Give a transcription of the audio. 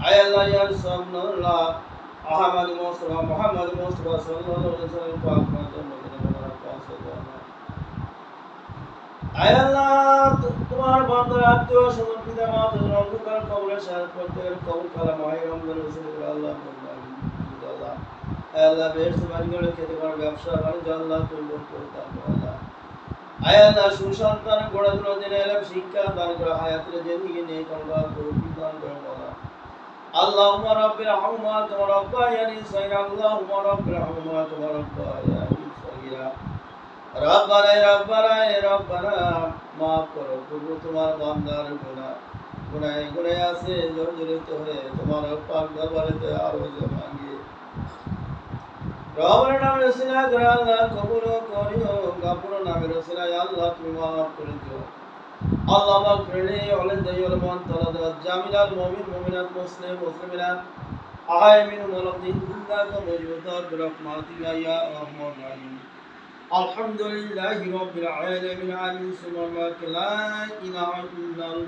আয় আল্লাহ ইয়া রাসূলুল্লাহ আহমদ মুস্তাফা মুহাম্মদ মুস্তাফা সাল্লাল্লাহু আলাইহি ওয়াসাল্লাম পাক মাতার মদিনা মোনাররত পৌঁছে দাও। আয় আল্লাহ তোমার বান্দার আত্মীয় স্বজন পিতা মাতা অন্ধকার কবরে শাহাদাত প্রত্যেকের কবর কালা মাহে রমজান রসুল আল্লাহ আল্লাহ আল্লাহ বেহেশত বাড়িঘরে খেতে পারার ব্যবসা বাণিজ্য আল্লাহ তুমি করে দাও আল্লাহ। আয় আল্লাহ সুসন্তান গড়াগুলো দিনে এলাম শিক্ষা দান করে হায়াতের জিন্দেগি নিয়ে কল্যাণ তৌফিক দান করে আল্লাহ। আল্লাহুম্মা রাব্বির হামহুমা কামা রাব্বায়ানি সাগীরা আল্লাহুম্মা রাব্বির হামহুমা কামা রাব্বায়ানি সাগীরা। রব্বানা মাফ করো প্রভু তোমার বান্দার গুনাহে আছে জর্জরিত হয়ে তোমার পাক দরবারেতে আরো মাঙ্গি। রবের নামে রসিলা করে আল্লাহ কবুল করিও গাফুর নামে রসিলা আল্লাহ তুমি মাফ করে দিও। আল্লাহ মাগফির লি ওয়ালিদাই ওয়াল মান তালাদা জামিলাল মুমিন মুমিনাত মুসলিম মুসলিমাত আহায় মিনহুম ওয়ালাদিন জিন্নাতুম ওয়াজুদাত বিরহমাতিকা ইয়া আরহামার রাহিমিন। আলহামদুলিল্লাহি রাব্বিল আলামিন আমিন সুবহানাকা লা ইলাহা ইল্লাল্লাহ।